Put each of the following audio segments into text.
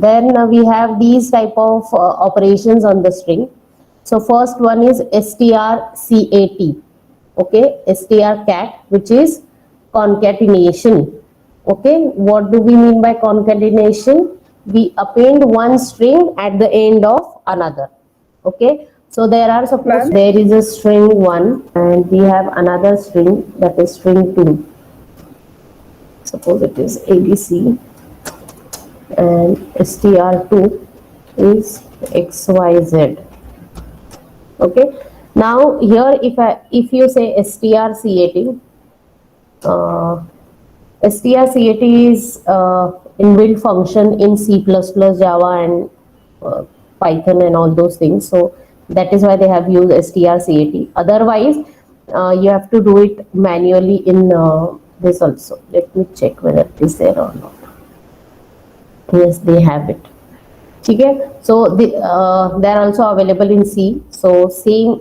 Then we have these type of operations on the string. So first one is strcat. Okay, strcat, which is concatenation. Okay, what do we mean by concatenation? We append one string at the end of another. Okay, so there are, suppose there is a string 1 and we have another string, that is string 2. Suppose it is ABC and str2 is xyz. Okay, now here if you say strcat, strcat is inbuilt function in C++, Java and Python and all those things, so that is why they have used strcat. Otherwise you have to do it manually in this also. Let me check whether it is there or not. Yes, they have it. Okay, so they are also available in C. So same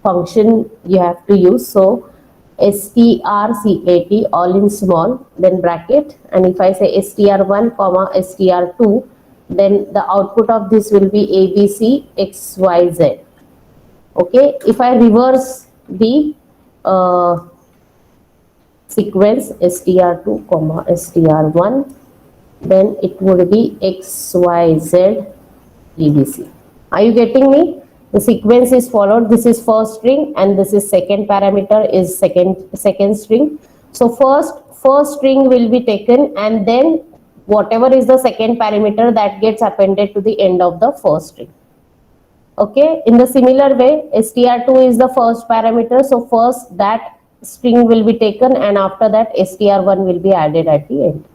function you have to use. So strcat all in small, then bracket, and if I say str1 comma str2, then the output of this will be ABC xyz. Okay, if I reverse the sequence str2 comma str1, then it would be xyz abc. Are you getting me? The sequence is followed. This is first string and this is second parameter is second string. So first string will be taken and then whatever is the second parameter that gets appended to the end of the first string. Okay, in the similar way str2 is the first parameter, so first that string will be taken and after that str1 will be added at the end.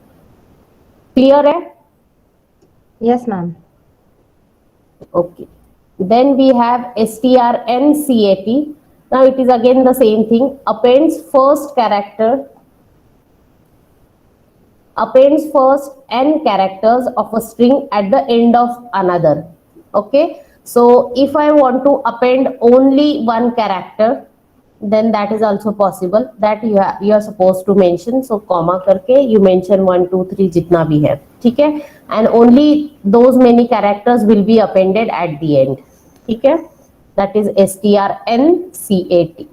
Clear hai? Yes, ma'am. Okay. Then we have strncat. Now it is again the same thing. Appends first n characters of a string at the end of another. Okay. So if I want to append only one character, then that is also possible. That you are supposed to mention. So comma करके you mention 1 2 3 जितना भी है, ठीक है, and only those many characters will be appended at the end. ठीक है, that is strncat.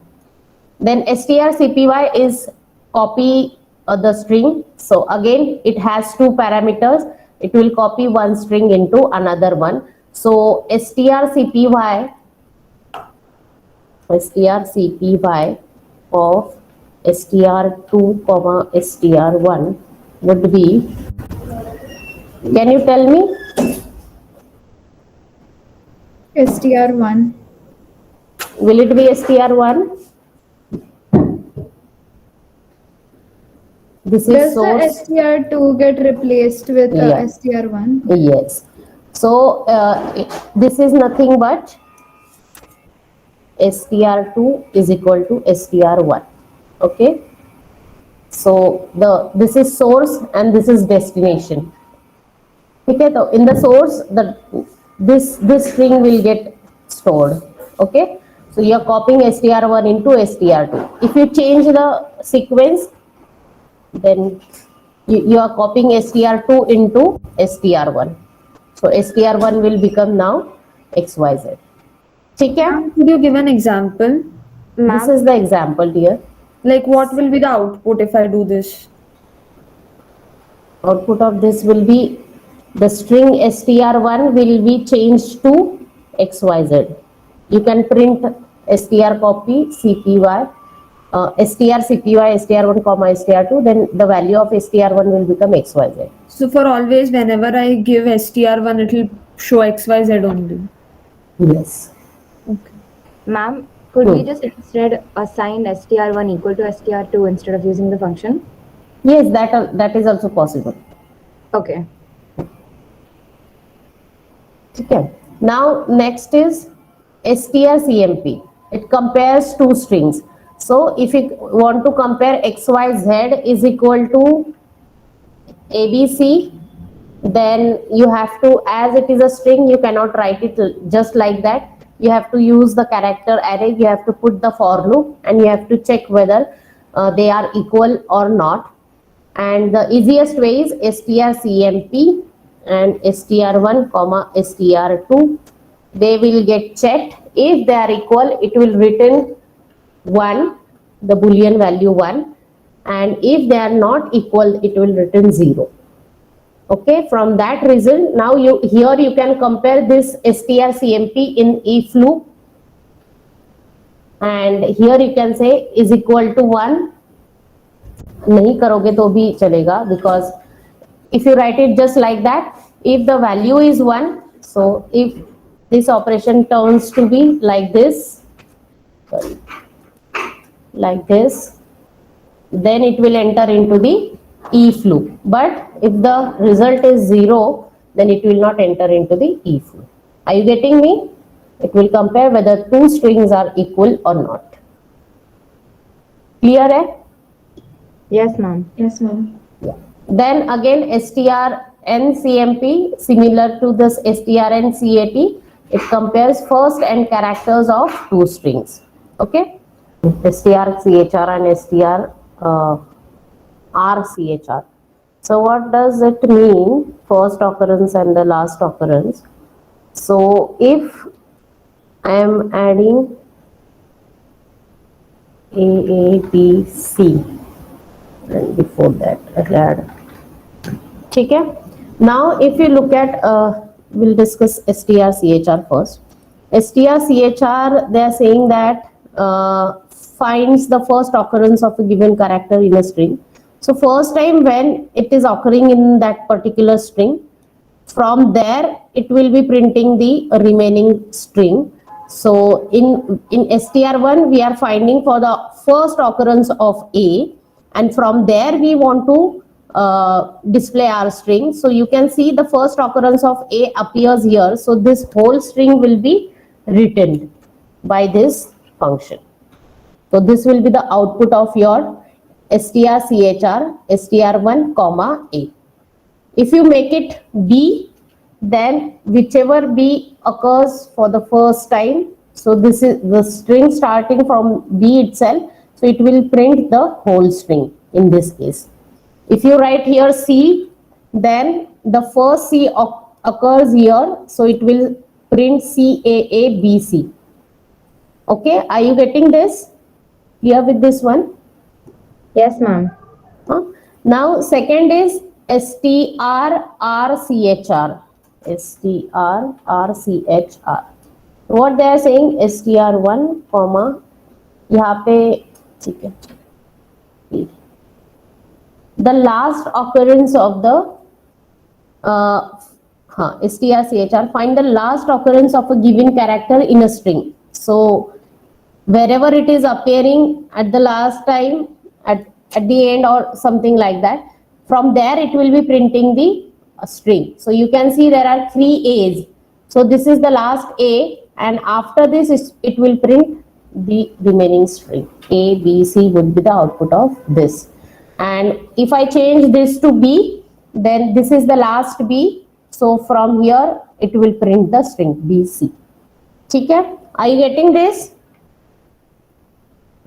Then strcpy is copy the string. So again it has two parameters. It will copy one string into another one. So strcpy of str2 comma str1 would be, can you tell me? str1. Will it be str1? This is Does source. the str2 get replaced with str1? Yes. So this is nothing but str2 is equal to str1. Okay. So this is source and this is destination. Okay. So in the source, this string will get stored. Okay. So you are copying str1 into str2. If you change the sequence, then you are copying str2 into str1. So str1 will become now xyz. ठीक है? Could you give an example? This is the example, dear. Like what will be the output if I do this? Output of this will be the string str1 will be changed to xyz. You can print str copy cpy, str cpy str1 comma str2, then the value of str1 will become xyz. So for always, whenever I give str1, it will show xyz only. Yes. Okay. Ma'am, could we just instead assign str1 equal to str2 instead of using the function? Yes, that is also possible. Okay. Okay. Now next is strcmp. It compares two strings. So if you want to compare xyz is equal to abc, then you have to, as it is a string, you cannot write it just like that. You have to use the character array. You have to put the for loop and you have to check whether they are equal or not. And the easiest way is strcmp and str1 comma str2, they will get checked. If they are equal, it will return 1, the boolean value 1, and if they are not equal, it will return 0. Okay, from that result, now you can compare this strcmp in if loop, and here you can say is equal to 1. नहीं करोगे तो भी चलेगा, because if you write it just like that, if the value is 1, so if this operation turns to be like this, sorry, like this, then it will enter into the if loop. But if the result is 0, then it will not enter into the if loop. Are you getting me? It will compare whether two strings are equal or not. Clear hai? Yes, ma'am. Yes, ma'am. Yeah. Then again strncmp, similar to this strncat, it compares first n characters of two strings. Okay, strchr and rchr. So what does it mean, first occurrence and the last occurrence? So if I am adding A, B, C, and before that I had, okay. Now if you look at, we'll discuss strchr first. strchr, they are saying that finds the first occurrence of a given character in a string. So first time when it is occurring in that particular string, from there it will be printing the remaining string. So in str1 we are finding for the first occurrence of A, and from there we want to display our string. So you can see the first occurrence of A appears here, so this whole string will be written by this function. So this will be the output of your strchr str1 comma A. If you make it B, then whichever B occurs for the first time, so this is the string starting from B itself, so it will print the whole string in this case. If you write here C, then the first C occurs here, so it will print CAABC. Okay, are you getting this? Clear with this one? Yes, ma'am. Now second is strrchr. strrchr. What they are saying, str1 comma, यहाँ पे ठीक है, the last occurrence of the strchr, find the last occurrence of a given character in a string. So wherever it is appearing at the last time, at the end or something like that, from there it will be printing the string. So you can see there are 3 A's. So this is the last A, and after this it will print the remaining string. A, B, C would be the output of this. And if I change this to B, then this is the last B. So from here it will print the string BC. Okay? Are you getting this?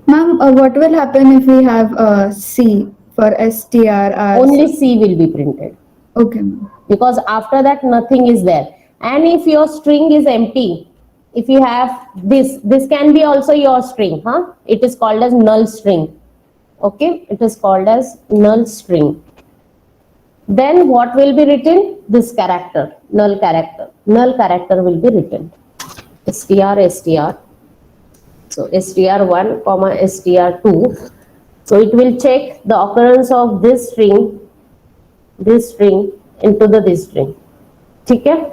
Ma'am, what will happen if we have C for strr? Only C will be printed, Okay, ma'am. because after that nothing is there. And if your string is empty, if you have this can be also your string, it is called as null string. Okay, it is called as null string. Then what will be written? This character, null character will be written. str. So str1 comma str2. So it will check the occurrence of this string into this string. Okay?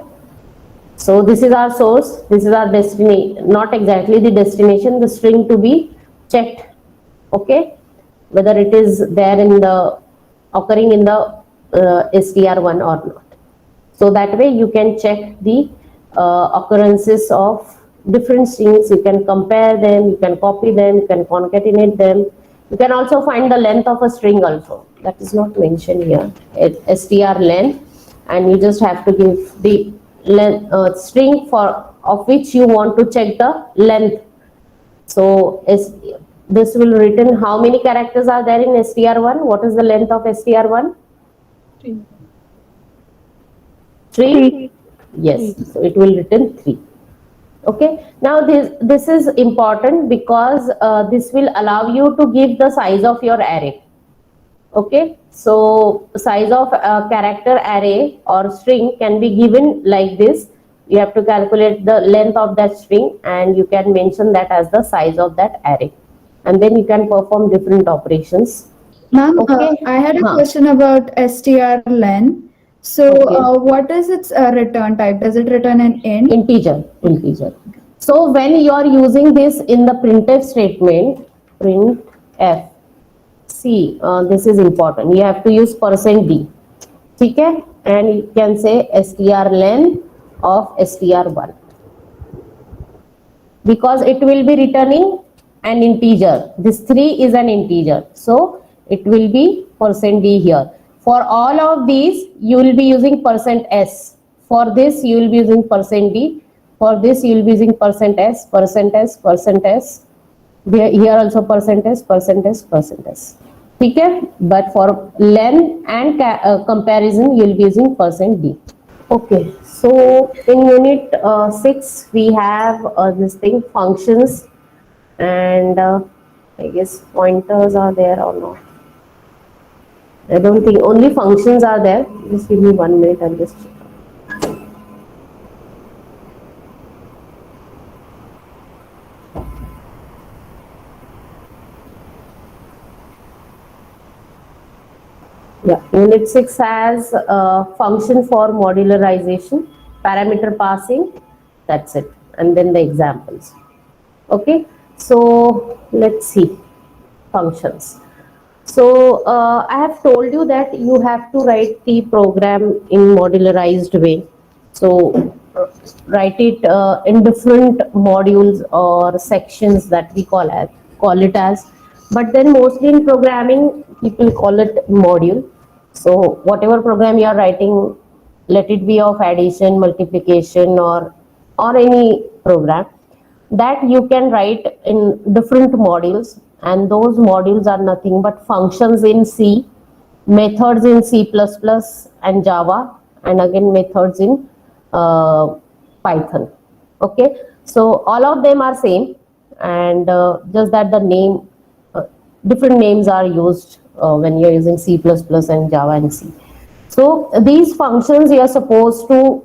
So this is our source, this is our destination, not exactly the destination, the string to be checked. Okay, whether it is there in the occurring in the str1 or not. So that way you can check the occurrences of different strings. You can compare them, you can copy them, you can concatenate them. You can also find the length of a string also. That is not mentioned here. Str length, and you just have to give the length, string of which you want to check the length. So this will written how many characters are there in str1. What is the length of str1? 3? Yes, so it will return 3. Okay, now this is important because this will allow you to give the size of your array. Okay, so size of a character array or string can be given like this. You have to calculate the length of that string and you can mention that as the size of that array, and then you can perform different operations. Ma'am, Okay. I had a Huh. question about strlen. So, Okay. what is its return type? Does it return an int? Integer. So when you are using this in the printf statement, printf, see, this is important. You have to use %d. Okay, and you can say strlen of str1, because it will be returning an integer. This 3 is an integer, so it will be %d here. For all of these, you will be using %s. For this, you will be using %d. For this, you will be using %s, %s. Here also %s. Okay, but for len and comparison, you will be using %d. Okay, so in unit 6 we have this thing, functions, and I guess pointers are there or not. I don't think, only functions are there. Just give me 1 minute, I'll just check. Yeah, unit 6 has a function for modularization, parameter passing, that's it, and then the examples. Okay, so let's see functions. So I have told you that you have to write the program in modularized way. So write it in different modules or sections that we call it as. But then mostly in programming, people call it module. So whatever program you are writing, let it be of addition, multiplication, or any program, that you can write in different modules, and those modules are nothing but functions in C, methods in C++ and Java, and again methods in Python. Okay, so all of them are same, and just that the name, different names are used when you're using C++ and Java and C. So these functions you are supposed to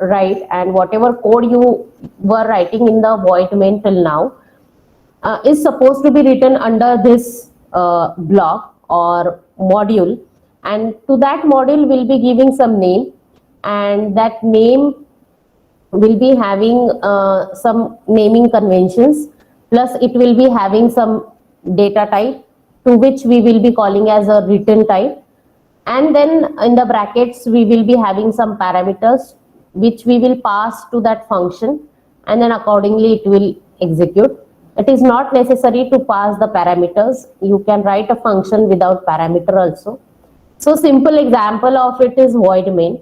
write, and whatever code you were writing in the void main till now is supposed to be written under this block or module, and to that module will be giving some name, and that name will be having some naming conventions, plus it will be having some data type to which we will be calling as a return type, and then in the brackets we will be having some parameters which we will pass to that function, and then accordingly it will execute. It is not necessary to pass the parameters. You can write a function without parameter also. So simple example of it is void main.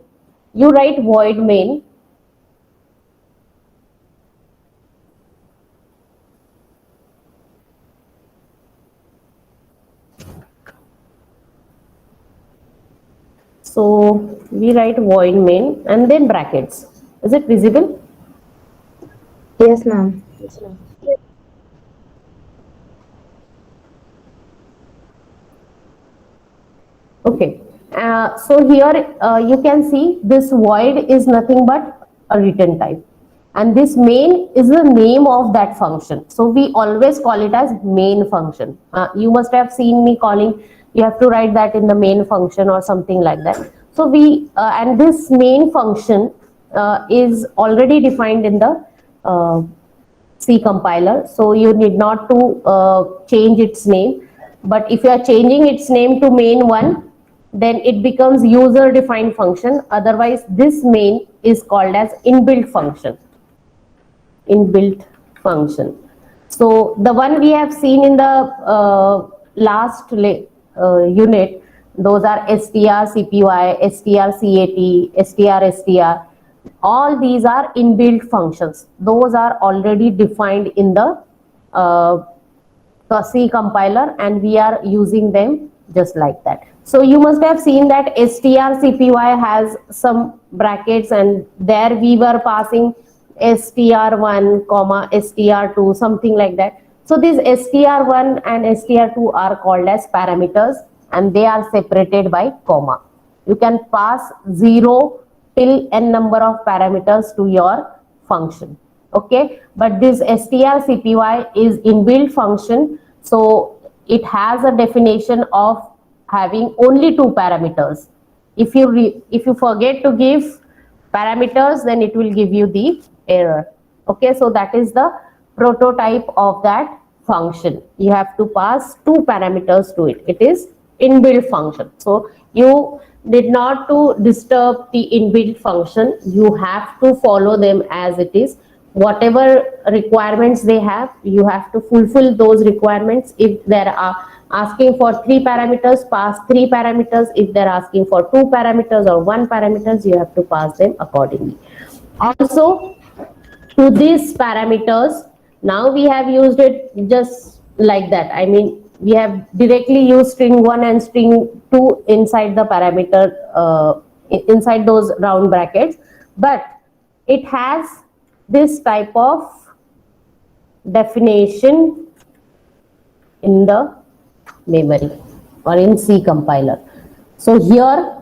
You write void main, so we write void main and then brackets. Is it visible? Yes, ma'am. Okay, so here you can see this void is nothing but a return type, and this main is the name of that function. So we always call it as main function. You must have seen me calling, you have to write that in the main function or something like that. So we and this main function is already defined in the C compiler, so you need not to change its name. But if you are changing its name to main1, then it becomes user defined function. Otherwise this main is called as inbuilt function. So the one we have seen in the last unit, those are str cpy, str cat, str. All these are inbuilt functions. Those are already defined in the C compiler, and we are using them just like that. So you must have seen that strcpy has some brackets, and there we were passing str1 comma str2, something like that. So these str1 and str2 are called as parameters, and they are separated by comma. You can pass 0 till n number of parameters to your function. Okay, but this strcpy is inbuilt function, so it has a definition of having only 2 parameters. If you forget to give parameters, then it will give you the error. Okay, so that is the prototype of that function. You have to pass 2 parameters to it. It is inbuilt function. So you did not to disturb the inbuilt function. You have to follow them as it is. Whatever requirements they have, you have to fulfill those requirements. If there are asking for 3 parameters, pass 3 parameters. If they're asking for 2 parameters or 1 parameters, you have to pass them accordingly. Also, to these parameters, now we have used it just like that. I mean, we have directly used string 1 and string 2 inside the parameter, inside those round brackets, but it has this type of definition in the memory or in C compiler. So here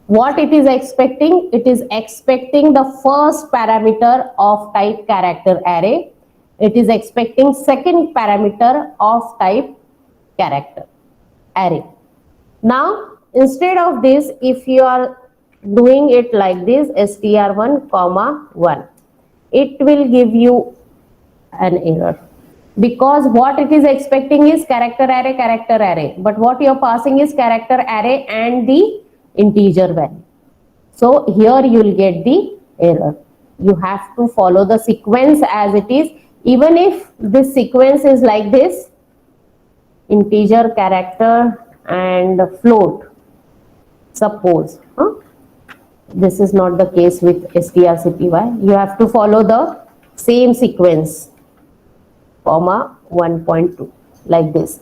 what it is expecting the first parameter of type character array. It is expecting second parameter of type character array. Now instead of this, if you are doing it like this, str1 comma 1, it will give you an error, because what it is expecting is character array, but what you are passing is character array and the integer value. So here you will get the error. You have to follow the sequence as it is. Even if this sequence is like this, integer, character and float, suppose this is not the case with strcpy, you have to follow the same sequence, comma 1.2, like this.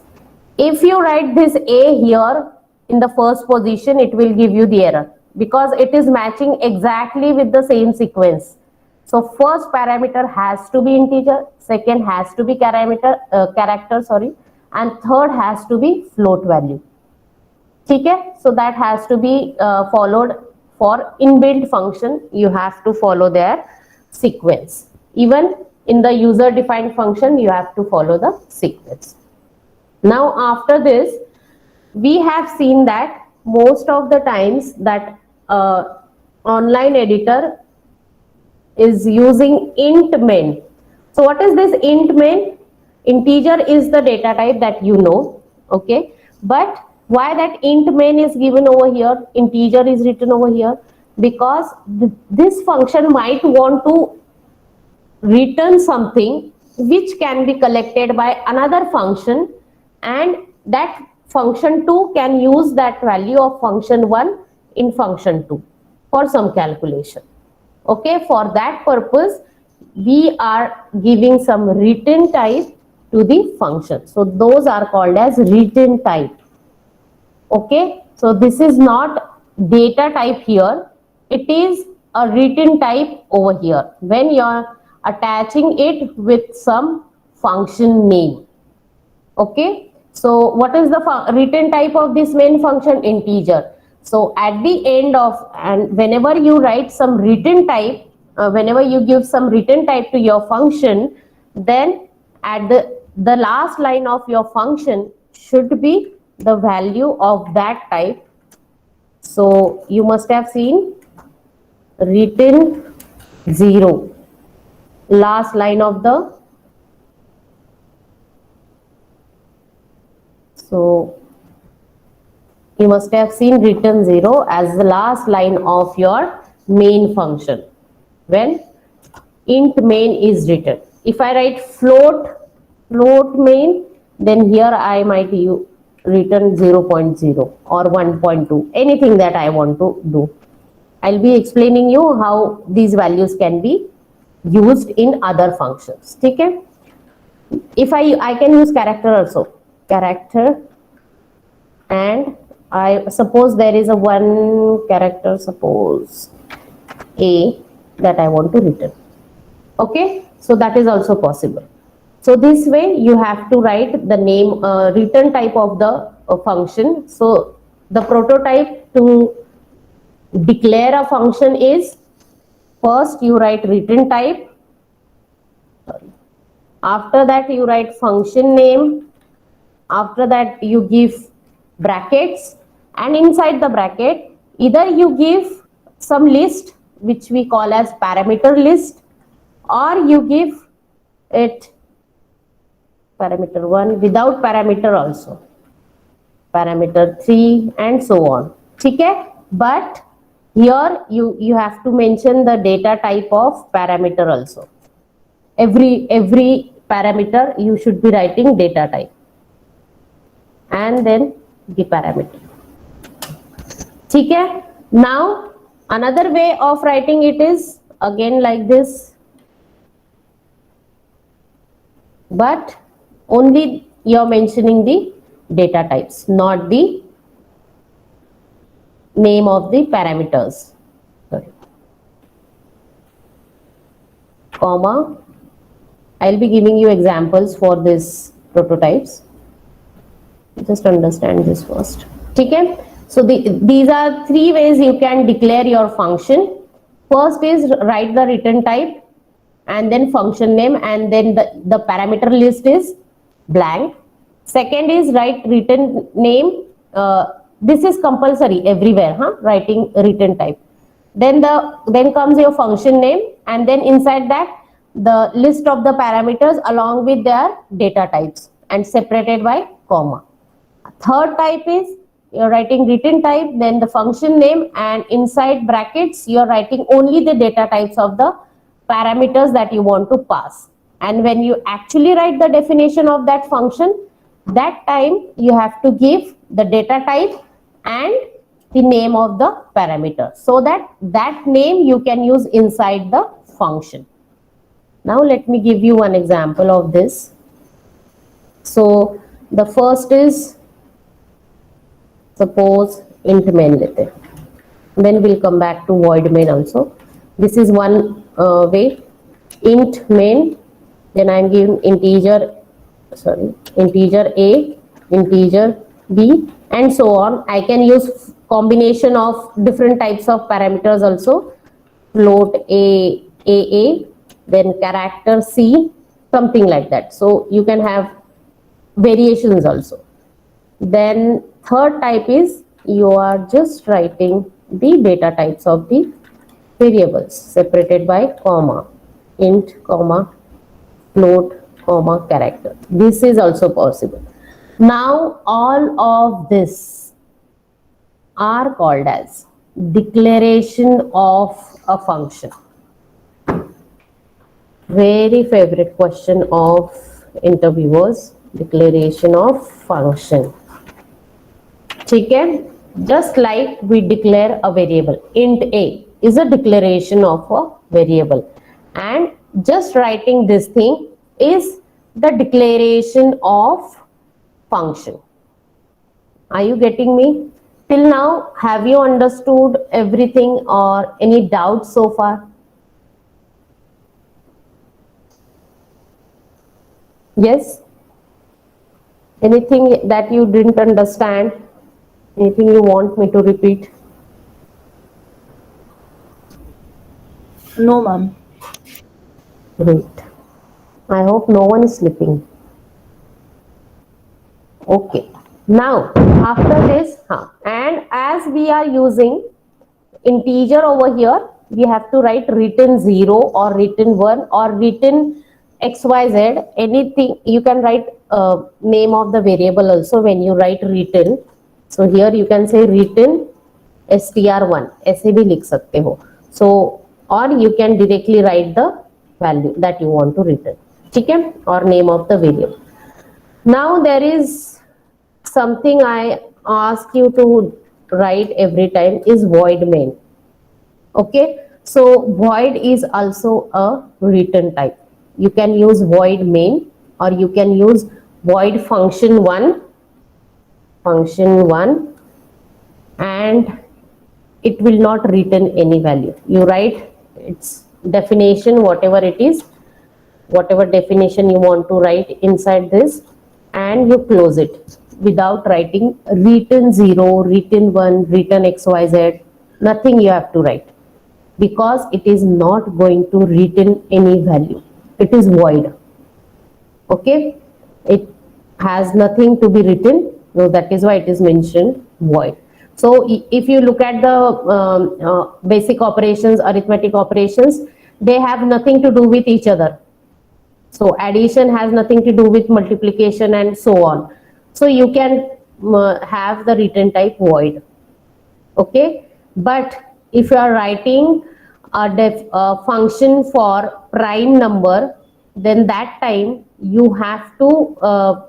If you write this a here in the first position, it will give you the error, because it is matching exactly with the same sequence. So first parameter has to be integer, second has to be character, and third has to be float value. Okay, so that has to be followed. For inbuilt function, you have to follow their sequence. Even in the user defined function, you have to follow the sequence. Now after this, we have seen that most of the times that online editor is using int main. So what is this int main? Integer is the data type that you know, okay, but why that int main is given over here, integer is written over here? Because this function might want to return something which can be collected by another function, and that function 2 can use that value of function 1 in function 2 for some calculation. Okay, for that purpose we are giving some return type to the function. So those are called as return type. Okay, so this is not data type here, it is a return type over here when you are attaching it with some function name. Okay, so what is the return type of this main function? Integer. So at the end of, and whenever you write some return type, whenever you give some return type to your function, then at the last line of your function should be the value of that type. So you must have seen return 0, last line of the, so you must have seen return 0 as the last line of your main function when int main is written. If I write float main, then here I might return 0.0 or 1.2, anything that I want to do. I'll be explaining you how these values can be used in other functions. Okay? If I can use character also, character and I suppose there is a one character, suppose A, that I want to return. Okay, so that is also possible. So this way you have to write the name, return type of the function. So the prototype to declare a function is, first you write return type, after that you write function name, after that you give brackets, and inside the bracket either you give some list which we call as parameter list, or you give it parameter 1 without parameter also, parameter 3 and so on. Okay, but here you have to mention the data type of parameter also. Every parameter you should be writing data type and then the parameter. Okay, now another way of writing it is again like this, but only you're mentioning the data types, not the name of the parameters. Sorry. Comma, I'll be giving you examples for this prototypes. Just understand this first. Okay, so these are three ways you can declare your function. First is write the return type and then function name, and then the parameter list is blank. Second is write return name. This is compulsory everywhere, writing return type. Then comes your function name, and then inside that the list of the parameters along with their data types and separated by comma. Third type is you're writing return type, then the function name, and inside brackets you're writing only the data types of the parameters that you want to pass. And when you actually write the definition of that function, that time you have to give the data type and the name of the parameter, so that name you can use inside the function. Now let me give you one example of this. So the first is, suppose int main lete hain. Then we'll come back to void main also. This is one way, int main, then I'm giving integer A, integer B, and so on. I can use combination of different types of parameters also, float A, then character C, something like that. So you can have variations also. Then third type is you are just writing the data types of the variables separated by comma, int, comma, float, comma, character. This is also possible. Now all of this are called as declaration of a function. Very favorite question of interviewers, declaration of function. Okay, just like we declare a variable, int A is a declaration of a variable, and just writing this thing is the declaration of function. Are you getting me? Till now, have you understood everything or any doubts so far? Yes? Anything that you didn't understand? Anything you want me to repeat? No, ma'am. Great. I hope no one is sleeping. Okay. Now, after this, and as we are using integer over here, we have to write return 0 or return 1 or return XYZ, anything. You can write name of the variable also when you write return. So here you can say return str1, ऐसे भी लिख सकते हो. So, or you can directly write the value that you want to return, ठीक है, or name of the variable. Now there is something I ask you to write every time is void main. Okay, so void is also a return type. You can use void main or you can use void function 1, and it will not return any value. You write its definition, whatever it is, whatever definition you want to write inside this, and you close it without writing return 0, return 1, return xyz. Nothing you have to write, because it is not going to return any value. It is void. Okay, it has nothing to be written, so that is why it is mentioned void. So if you look at the basic operations, arithmetic operations, they have nothing to do with each other. So addition has nothing to do with multiplication and so on. So you can have the return type void. Okay, but if you are writing a function for prime number, then that time you have to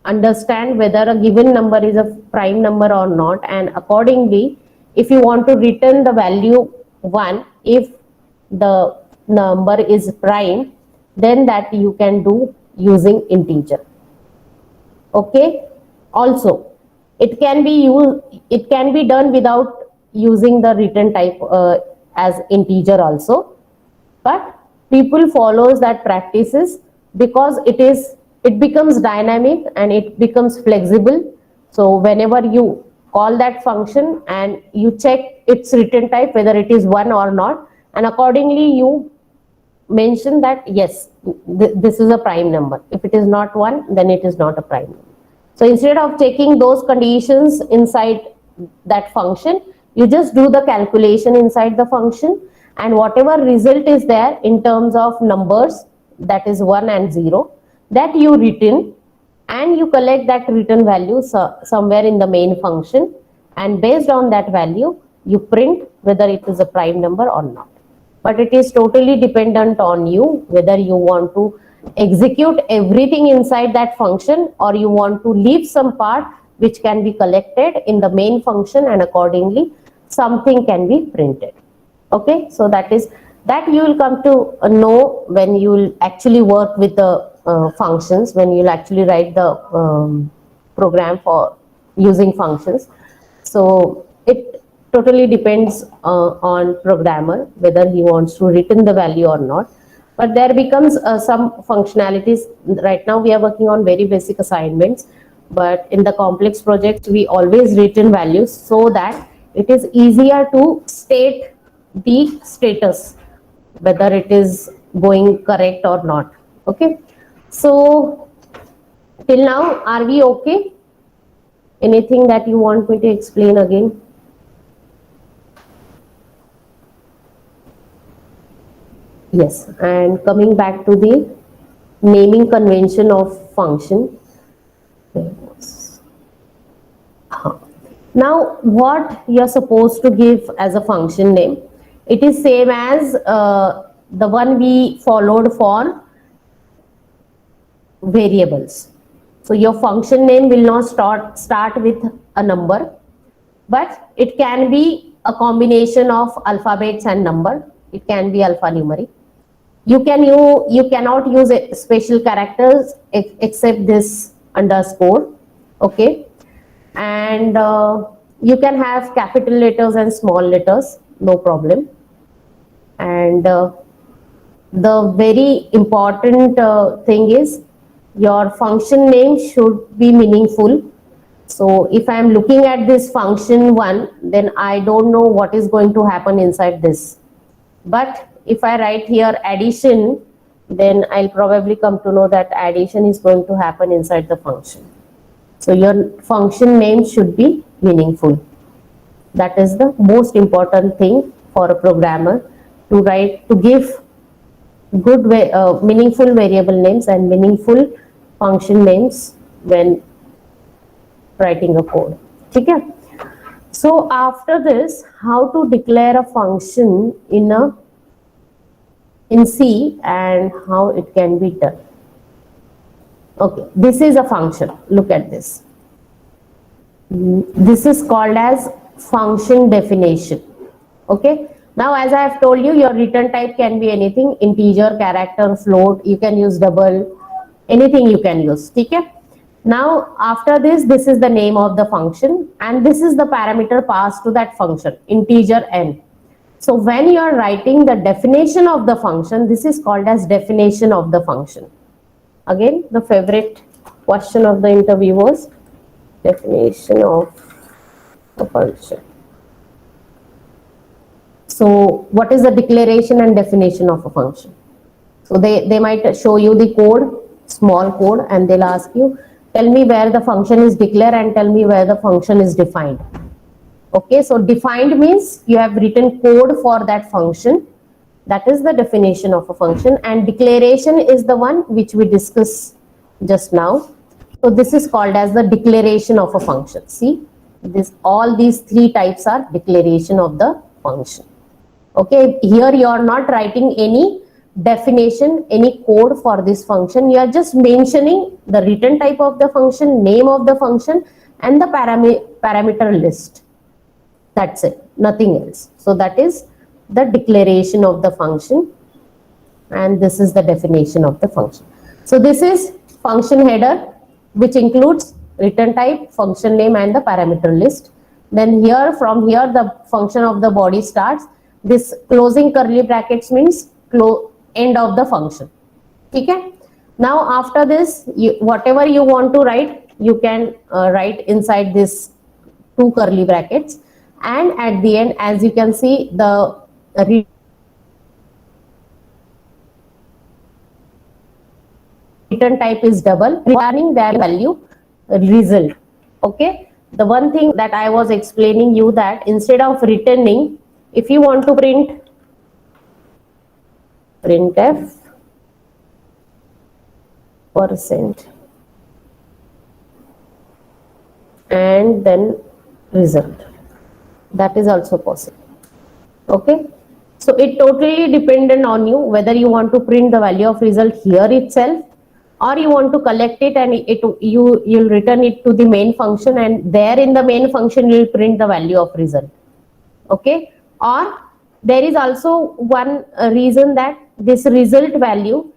understand whether a given number is a prime number or not, and accordingly, if you want to return the value 1, if the number is prime, then that you can do using integer. Okay, also it can be done without using the return type as integer also, but people follows that practices because it becomes dynamic and it becomes flexible. So whenever you call that function and you check its return type whether it is 1 or not, and accordingly you mention that yes, this is a prime number. If it is not 1, then it is not a prime number. So instead of checking those conditions inside that function, you just do the calculation inside the function, and whatever result is there in terms of numbers, that is 1 and 0, that you return, and you collect that return value somewhere in the main function, and based on that value you print whether it is a prime number or not. But it is totally dependent on you whether you want to execute everything inside that function or you want to leave some part which can be collected in the main function, and accordingly something can be printed. Okay, so that you will come to know when you will actually work with the functions, when you will actually write the program for using functions. So it totally depends on programmer whether he wants to return the value or not. But there becomes some functionalities. Right now we are working on very basic assignments, but in the complex projects we always return values so that it is easier to state the status, whether it is going correct or not. Okay, so till now are we okay? Anything that you want me to explain again? Yes, and coming back to the naming convention of function. Now what you are supposed to give as a function name, it is same as the one we followed for variables. So your function name will not start with a number, but it can be a combination of alphabets and number. It can be alphanumeric. You cannot use special characters except this underscore. Okay, and you can have capital letters and small letters, no problem. And the very important thing is your function name should be meaningful. So if I am looking at this function 1, then I don't know what is going to happen inside this. But if I write here addition, then I'll probably come to know that addition is going to happen inside the function. So your function name should be meaningful. That is the most important thing for a programmer, to write, to give good meaningful variable names and meaningful function names when writing a code. Okay? So after this, how to declare a function in C and how it can be done. Okay, this is a function. Look at this. This is called as function definition. Okay, now as I have told you, your return type can be anything: integer, character, float. You can use double, anything you can use. Okay. Now after this is the name of the function, and this is the parameter passed to that function, integer n. So when you are writing the definition of the function, this is called as definition of the function. Again, the favorite question of the interviewers, definition of the function. So what is the declaration and definition of a function? So they might show you the code, small code, and they'll ask you, tell me where the function is declared and tell me where the function is defined. Okay, so defined means you have written code for that function. That is the definition of a function, and declaration is the one which we discussed just now. So this is called as the declaration of a function. See, all these three types are declaration of the function. Okay, here you are not writing any definition, any code for this function. You are just mentioning the return type of the function, name of the function, and the parameter list. That's it, nothing else. So that is the declaration of the function, and this is the definition of the function. So this is function header, which includes return type, function name, and the parameter list. Then here, from here, the function of the body starts. This closing curly brackets means end of the function. Okay. Now after this, whatever you want to write, you can write inside this two curly brackets, and at the end, as you can see, the return type is double, returning their value result. Okay, the one thing that I was explaining you, that instead of returning, if you want to printf % and then result, that is also possible. Okay, so it totally dependent on you whether you want to print the value of result here itself, or you want to collect it and you'll return it to the main function, and there in the main function you will print the value of result. Okay, or there is also one reason that this result value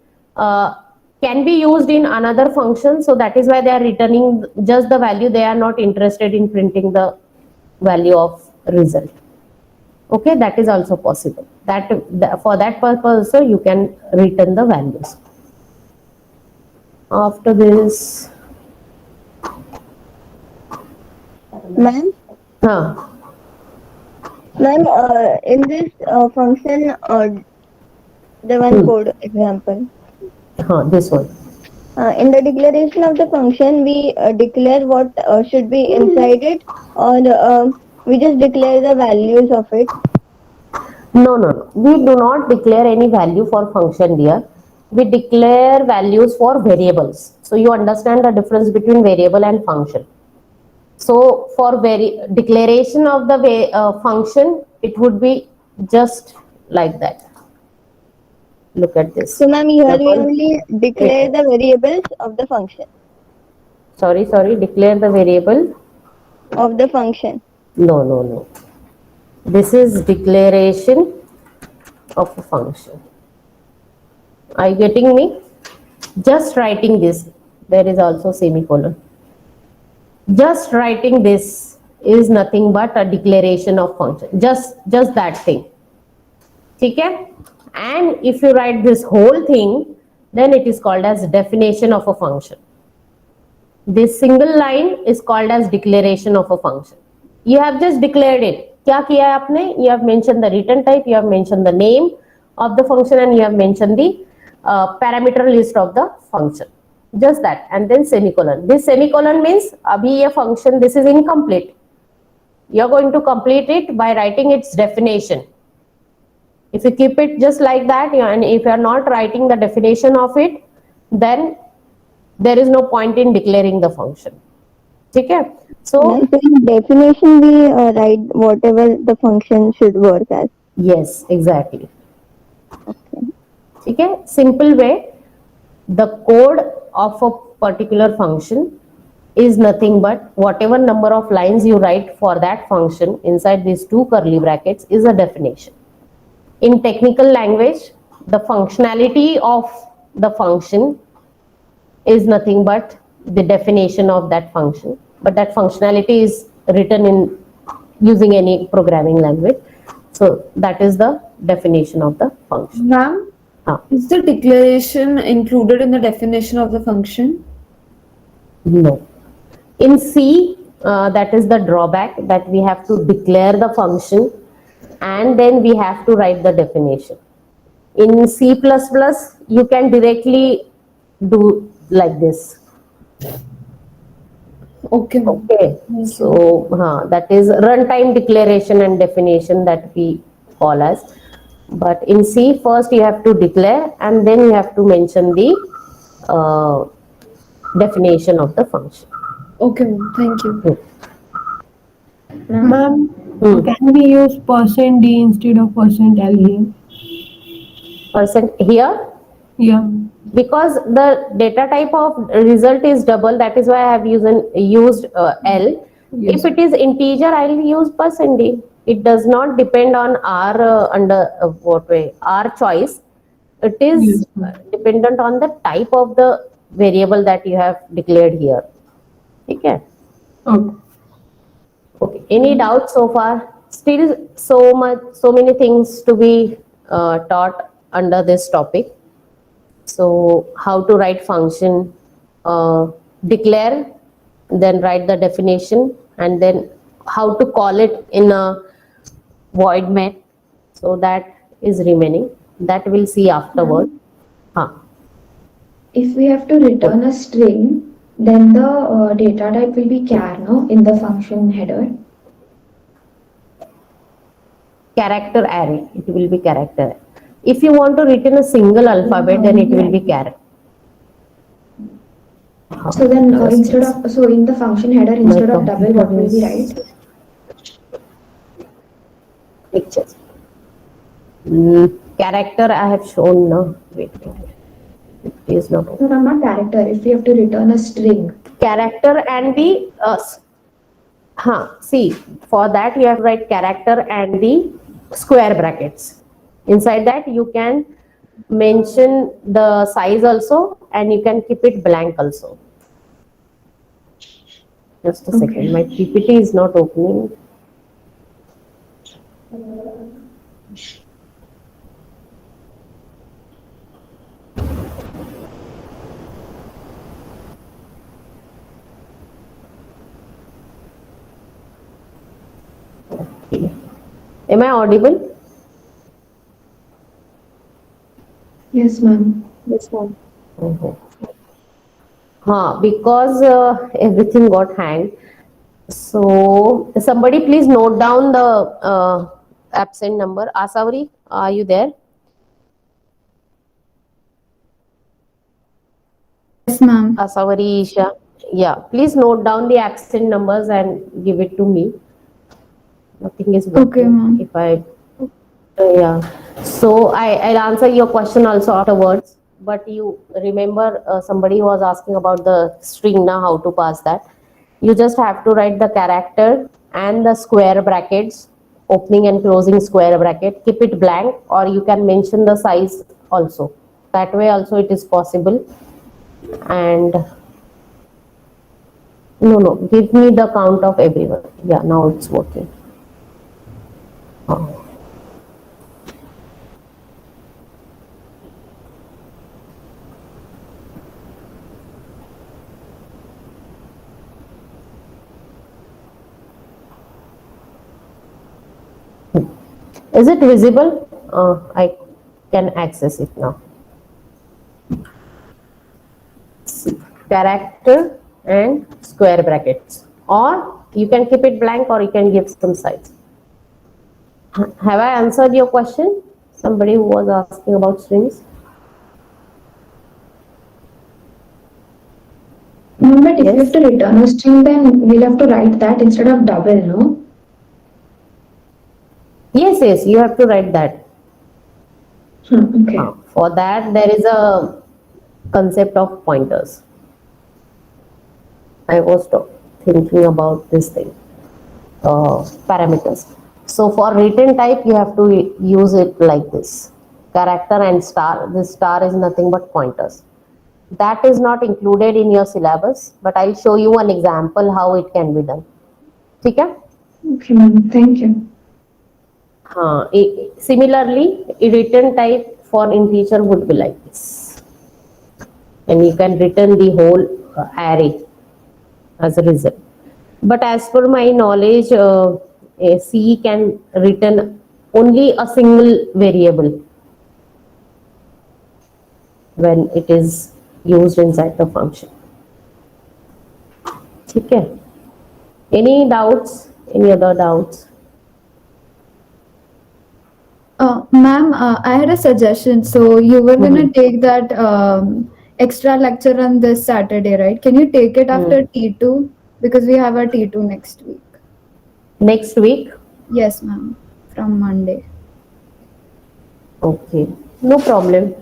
can be used in another function, so that is why they are returning just the value. They are not interested in printing the value of result. Okay, that is also possible. For that purpose also you can return the values. After this, Ma'am, in this function, the one code example, this one. in the declaration of the function, we declare what should be inside it, or we just declare the values of it. No. We do not declare any value for function here. We declare values for variables. So you understand the difference between variable and function. So for declaration of the function, it would be just like that. Look at this. So, ma'am, here we only declare the variables of the function. Sorry, declare the variable Of the function. No. This is declaration of a function. Are you getting me? Just writing this, there is also semicolon. Just writing this is nothing but a declaration of function. Just that thing. Okay? And if you write this whole thing, then it is called as definition of a function. This single line is called as declaration of a function. You have just declared it. क्या किया है आपने? You have mentioned the return type, you have mentioned the name of the function, and you have mentioned the parameter list of the function. Just that, and then semicolon. This semicolon means abhi ye function, this is incomplete. You are going to complete it by writing its definition. If you keep it just like that, and if you are not writing the definition of it, then there is no point in declaring the function. Okay? So in definition, we write whatever the function should work as. Yes, exactly. Okay. Okay? Simple way, the code of a particular function is nothing but whatever number of lines you write for that function inside these two curly brackets is a definition. In technical language, the functionality of the function is nothing but the definition of that function, but that functionality is written in using any programming language. So that is the definition of the function. Ma'am, is the declaration included in the definition of the function? No. In C, that is the drawback, that we have to declare the function and then we have to write the definition. In C++, you can directly do like this. Okay, ma'am. Okay, so that is runtime declaration and definition that we call as. But in C, first you have to declare and then you have to mention the definition of the function. Okay, ma'am. Thank you. Ma'am, Hmm. can we use %d instead of %l here? Percent here, Yeah. because the data type of result is double, that is why I have used L. Yes. If it is integer, I will use %d. It does not depend on our our choice. It is dependent on the type of the variable that you have declared here. Okay. Okay. Okay. Any doubts so far? Still so many things to be taught under this topic. So how to write function, declare, then write the definition, and then how to call it in a void main. So that is remaining. That we'll see afterward. If we have to return a string, then the data type will be char, no, in the function header. Character array. It will be character. If you want to return a single alphabet, then it will be char. So then so in the function header, instead of double, what will we write? Pictures. Character I have shown now. Wait. It is not. No, not character. If we have to return a string. Character and the see, for that you have to write character and the square brackets. Inside that you can mention the size also and you can keep it blank also. Just a second, my PPT is not opening. Am I audible? Yes, ma'am. Yes, ma'am. Because everything got hanged. So somebody please note down the absent number. Asavari, are you there? Yes, ma'am. Asavari, Isha. Yeah, please note down the absent numbers and give it to me. Nothing is working. Okay, ma'am. If I yeah, so I'll answer your question also afterwards. But you remember somebody was asking about the string now, how to pass that. You just have to write the character and the square brackets, opening and closing square bracket. Keep it blank, or you can mention the size also. That way also it is possible. And no, give me the count of everyone. Yeah, now it's working. Is it visible? I can access it now. Character and square brackets, or you can keep it blank, or you can give some size. Have I answered your question? Somebody who was asking about strings. No, but if Yes. you have to return a string, then we'll have to write that instead of double, no? Yes, you have to write that. Okay. For that, there is a concept of pointers. I was thinking about this thing, parameters. So for written type, you have to use it like this. Character and star. This star is nothing but pointers. That is not included in your syllabus, but I'll show you an example how it can be done. ठीक है? Okay, ma'am. Thank you. हाँ, similarly, a return type for integer would be like this, and you can return the whole array as a result. But as per my knowledge, a C can return only a single variable when it is used inside the function. ठीक है? Any doubts? Any other doubts? Ma'am, I had a suggestion. So you were gonna take that extra lecture on this Saturday, right? Can you take it after T2? Because we have our T2 next week. Next week? Yes, ma'am. From Monday. Okay, no problem.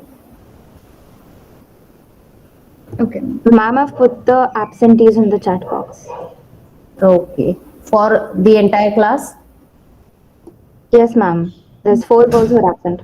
Okay. Ma'am, I've put the absentees in the chat box. Okay, for the entire class? Yes, ma'am. There's 4 girls who are absent.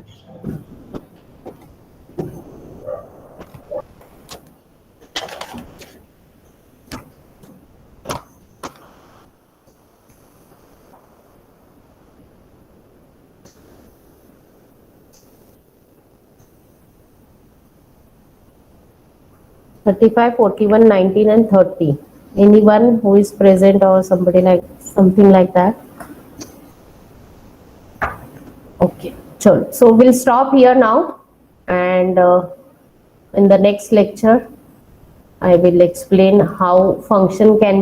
Thirty-five, 41, 19, and 30. Anyone who is present or somebody like something like that? Okay, sure. So we'll stop here now, and in the next lecture, I will explain how function can be